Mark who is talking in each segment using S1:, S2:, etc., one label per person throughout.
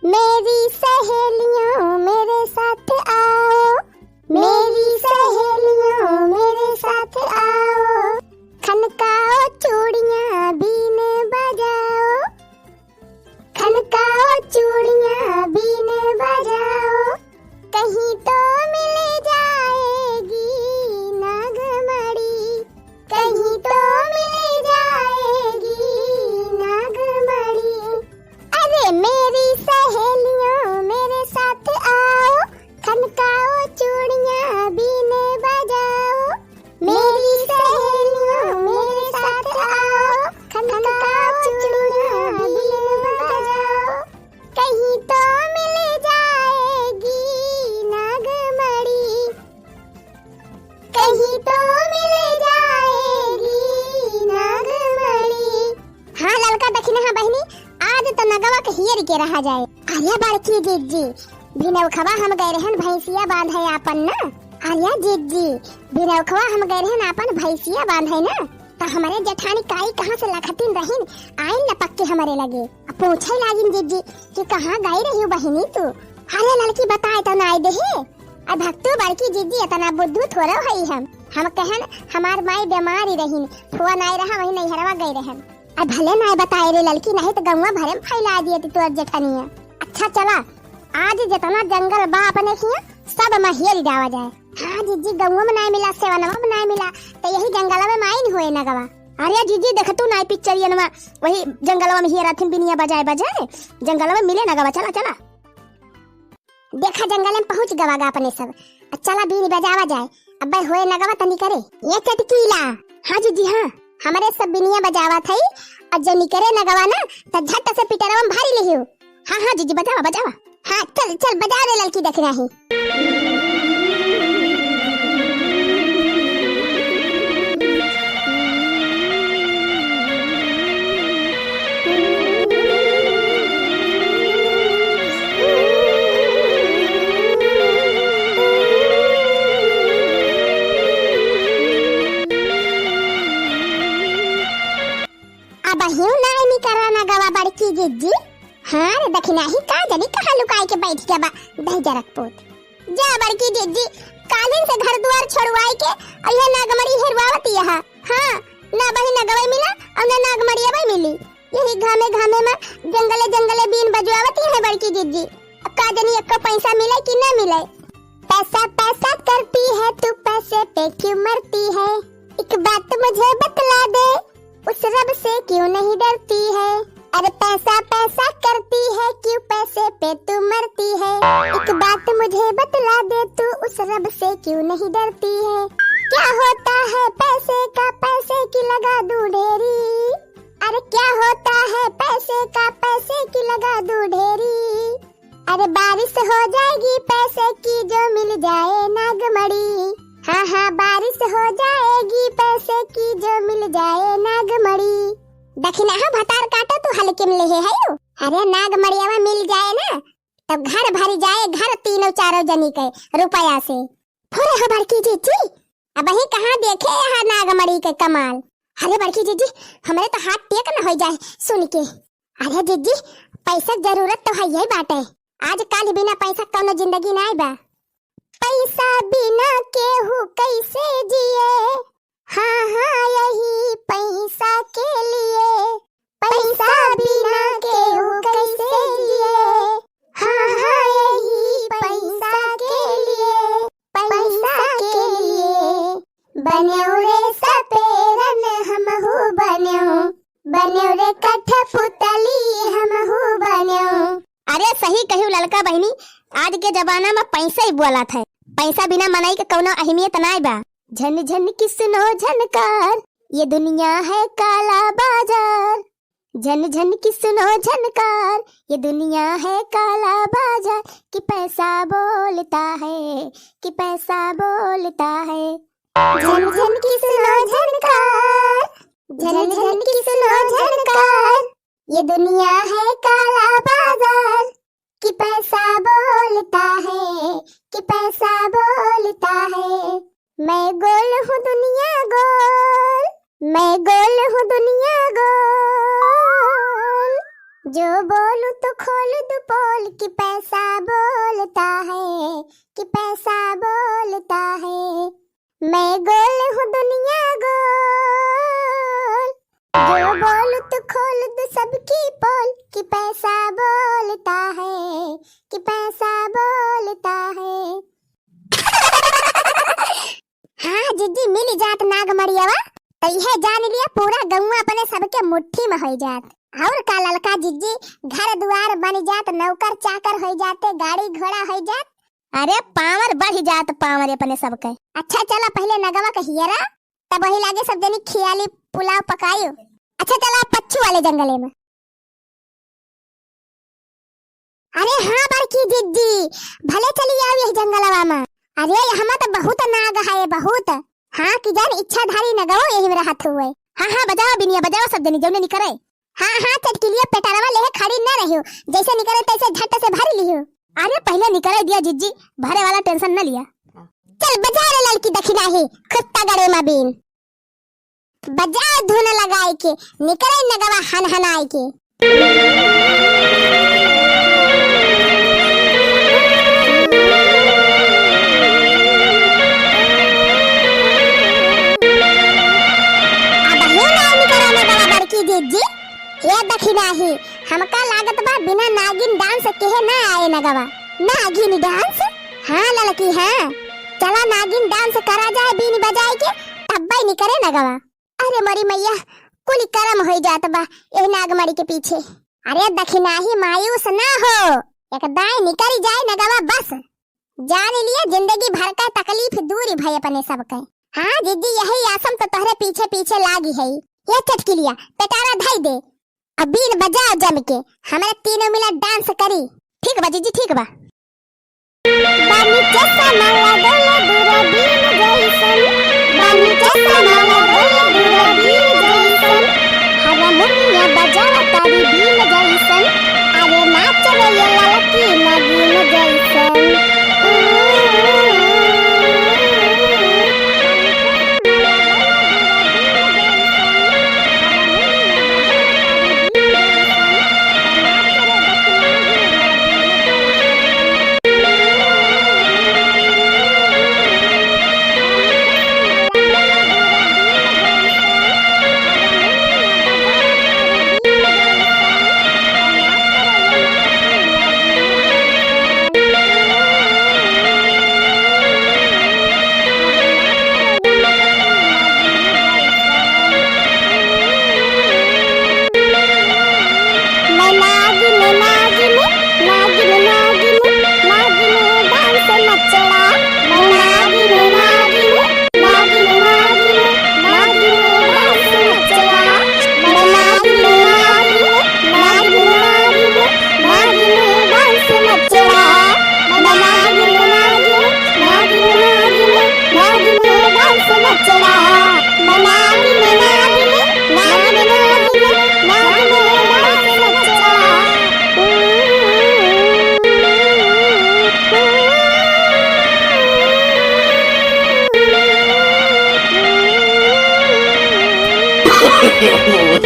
S1: मेरी सहेलियों मेरे साथ आओ, मेरी सहेलियों मेरे साथ आओ, खनकाओ चूड़ियां बीन बजाओ, खनकाओ चूड़ियां बीन बजाओ, कहीं तो मिल जाएगी नागमणि, कहीं तो मिल जाएगी नागमणि। अरे मेरी सहेलियों मेरे साथ आओ, खनकाओ चूड़ियां बीन बजाओ, मेरी सहेलियों मेरे साथ आओ, खनकाओ चूड़ियां बीन बजाओ, कहीं तो मिल जाएगी नागमणि, कहीं तो मिल जाएगी नागमणि। हाँ ललका दखिना हाँ बहनी, आज तो नगवा के हियर के रहा जाए। आर्या बड़की जीजी भिनौखवा हम गए रहन भैंसिया बांधे आपन ना, आर्या जीजी भिनौखवा हम गए रहन आपन भैंसिया बांधे ना, तो हमारे जेठानी काई कहाँ से लखतिन रहिन आइन न पक्के हमारे लगे। पूछे लागिन जीजी कि कहाँ गई रही बहिनी तू। अरे लड़की बताए तो ना आई देहे, अब भक्तू बड़की जीजी इतना बुद्धू थोड़ा हई हम कहन हमार माई बीमारी रहिन, फुआ नहीं रहा वही नहीं हरवा गई रहन। अब भले ना बताए रे लड़की, नहीं तो गौवा भरे में फैला दिए तू तोर जेठानिया। अच्छा चला आज जितना जंगल बा अपने किया सब महियर डावा जाए। हाँ जीजी गौवा में नहीं मिला, सेवनवा में नहीं मिला, तो यही जंगल में माइन होए ना गवा। अरे जीजी देख तू ना पिक्चरियन में वही जंगलवा में हियर आथिन बिनिया बजाए बजाए जंगल में मिले ना गवा। चला चला देखा जंगल में पहुंच गवागा अपने सब। चला बीन बजावा जाए, अब होए ना गवा तनी करे ये चटकीला। हाँ जीजी हाँ हमारे सब बिनिया बजावा थई, और जो निकरे ना गवा ना तो झट से पिटरवा में भारी लिहियो। हाँ हाँ जीजी बजावा बजावा। हाँ चल चल बजा रे लड़की देख रही। बड़की जीजी हाँ रे दखिना ही का जनी कहाँ लुकाई के बैठ के बा दही जरक पोत। जा बड़की जीजी कालीन से घर द्वार छोड़वाई के और यह नागमणि हेरवावती है। हाँ ना बही नगवे मिला और ना नागमणि अब मिली, यही घामे घामे में जंगले जंगले बीन बजवावती है बड़की जीजी। अब का जनी एक पैसा मिले कि न मिले। पैसा पैसा करती है तू पैसे पे क्यों मरती है, एक बात मुझे बतला दे उस रब से क्यों नहीं डरती है। अरे पैसा पैसा करती है क्यों पैसे पे तू मरती है, एक बात मुझे बतला दे तू उस रब से क्यों नहीं डरती है। क्या होता है पैसे का पैसे की लगा दूं ढेरी, अरे क्या होता है पैसे का पैसे की लगा दूं ढेरी। अरे बारिश हो जाएगी पैसे की जो मिल जाए नागमणि, हाँ हाँ बारिश हो जाएगी पैसे की जो मिल जाए नागमणि। दखिना हाँ भतार काटो तू हल्के में ले है। अरे नागमणिया मिल जाए ना तब घर भरी जाए, घर तीनों चारों जनी के रुपया से। फुरे हो बड़की जीजी अब ही कहाँ देखे यहाँ नागमणि के कमाल। अरे बड़की जीजी हमारे तो हाथ टेक न हो जाए सुन के। अरे जीजी पैसा जरूरत तो है ही बाटे, आज कल बिना पैसा कौनो जिंदगी नहीं बा। पैसा बिना केहू कैसे जिए, हाँ हाँ यही पैसा के लिए, पैसा बिना केहू कैसे जिए, हाँ हाँ यही पैसा के लिए, पैसा के लिए। बन्यो रे सपेरन हमहू बन्यो, बन्यो रे कठपुतली हमहू बन्यो। अरे सही कहू ललका बहनी, आज के जमाना में पैसा ही बोला था, पैसा बिना मनाई के कौनो अहमियत नहीं बा। झन झन किसनो झनकार ये दुनिया है काला बाजार, झन झन किसनो झनकार ये दुनिया है काला बाजार। कि पैसा बोलता है, कि पैसा बोलता है। झन झन किसनो झनकार, झन झन किसनो झनकार ये दुनिया है काला बाजार। कि पैसा बोलता है, कि पैसा बोलता है। मैं गोल हूँ दुनिया गोल, मैं गोल हूँ दुनिया गोल, जो बोलूं तो खोल दूं पोल कि पैसा बोलता है, कि पैसा बोलता है। मैं गोल हूँ दुनिया गोल, जो बोलूं तो खोल दूं सबकी पोल कि पैसा बोलता है, कि पैसा बोलता है। हाँ जीजी मिली जात नागमरियावा तो यह जान लिया पूरा गौवा अपने सबके मुट्ठी में हो जात। और का ललका जीजी घर द्वार बन जात, नौकर चाकर हो जाते, गाड़ी घोड़ा हो जात। अरे पावर बढ़ जात पावर अपने सबके। अच्छा चला पहले नगवा कहिएरा तब वही लागे सब जनी खियाली पुलाव पकायो। अच्छा चला पच्चू वाले जंगले में। अरे हाँ बड़की जीजी भले चली आओ ये जंगलवा में। अरे यहाँ तो बहुत नाग है बहुत। हाँ कि जान इच्छाधारी नगवा यही में रहत हुए। हाँ हाँ बजाओ बिनिया बजाओ सब जनी जौने निकरे। हाँ हाँ चटकिलिया पेटारवा लेहे खड़ी न रहियो, जैसे निकले तैसे झट से भर लियो। अरे पहले निकले दिया जीजी भरे वाला टेंशन न लिया। चल बजा रे लड़की दखिना ही खुत्ता गड़े में बीन बजा धुन लगाए के निकले नगवा हन हनाए के। जीजी ये दखिना ही हमका लागत बा बिना नागिन डांस के ना आए नगवा। नागिन डांस? हाँ लड़की हाँ चला नागिन डांस करा जाए बीन बजाए के तब ही निकले नगवा। अरे मरी मैया कुल करम हो जात बा ये नागमरी के पीछे। अरे दखिना ही मायूस ना हो एकदम निकल जाए नगवा बस। जान लिया जिंदगी भर का तकलीफ दूर भई अपने सबके। हाँ जीजी यही आसम तो तोहरे पीछे पीछे लागी है। ये चटकिलिया पेटारा धाई दे अब बीन बजाओ जम के हमारे तीनों मिला डांस करी। ठीक बा जीजी ठीक बा। बानी चसा माला गोला दूरा बीन जैसन, बानी चसा माला गोला दूरा बीन जैसन, हवा मुनिया बजावा तारी बीन जैसन, अरे नाच रे ये लड़की नगीन जैसन।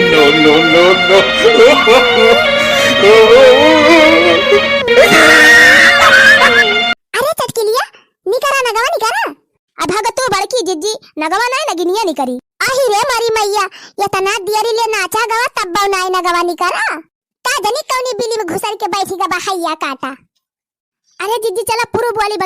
S2: No, no, no, no.
S1: अरे चटकिलिया निकरा नगवा निकरा। अब भाग तू बड़की जिज्जी नगवा नाय नगिनिया निकरी। आही रे मारी मैया ये तना दियरी ले नाचा गवा तब बाव नाय नगवा निकरा। का जनी कौनी बिली में घुसर के बैठी गा बहैया काटा। अरे जिज्जी चला पूर्व वाली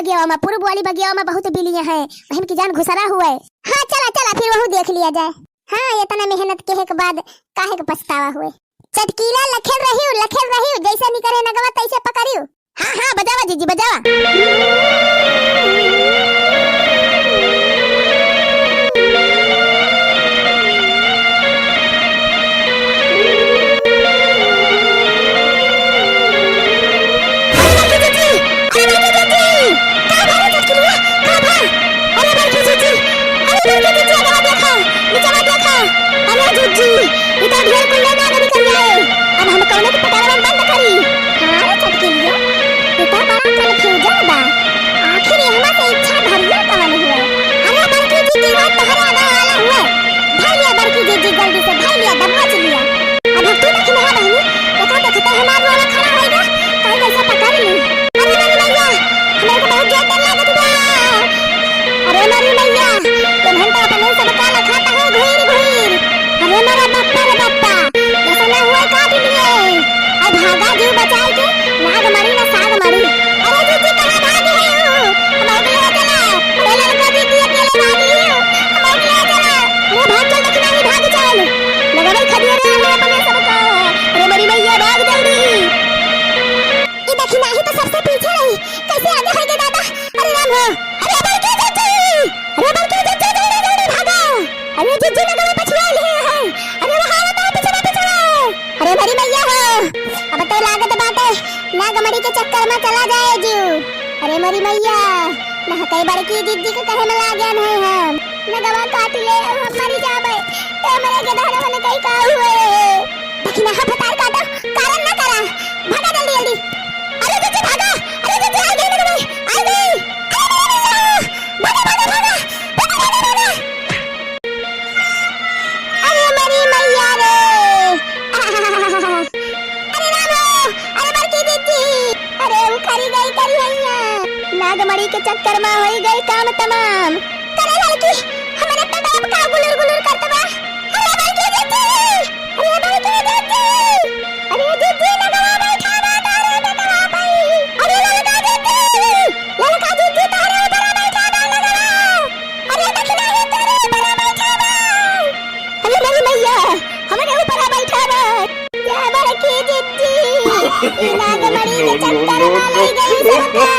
S1: बगियावा में बहुत बिलियां हैं वहीं की जान घुसरा हुआ है। हाँ चला चला फिर वहू देख लिया जाए। हाँ इतना मेहनत के बाद काहे के पछतावा हुए। चटकीला लखेल रही जैसे निकरे नगवा तैसे पकड़ियो। हाँ हाँ बजावा जीजी बजावा। जल्दी से भाई लिया दबवा चलिया। अब तू ना खिला बहनी देखा देखता के चक्कर में चला जाए जीव। अरे मरी मैया ना कई बड़की दीदी के कहे में ला गया नहीं हम न दवा काट ले हम मरी जाबे ते मरे के दाना मन कई का हुए लेकिन हा फटार काटा कारण ना करा भागा जल्दी जल्दी। अरे दीदी भागा, अरे दीदी आ गई मेरे भाई आ गई, भागा भागा भागा भागा भागा भागा। अरे मरी मैया रे अरे रामो, अरे बड़की दीदी अरे वो खरी गई करी हैया नागमणि के चक्कर में होई गई काम तमाम। करे लड़की हमारे पे बाप का गुलुर गुलुर करत बा। अरे बड़की दीदी, अरे बड़की दीदी, अरे दीदी लगवा बैठा बा तारे लगवा भाई। अरे लड़का दीदी तारे ऊपर बैठा बा लगवा। अरे दक्षिणा ही तेरे ऊपर बैठा बा। अरे मेरी मैया हमारे ऊपर बैठा बा। क्या बड़की दीदी नागमणि के चक्कर में लग गई सबका।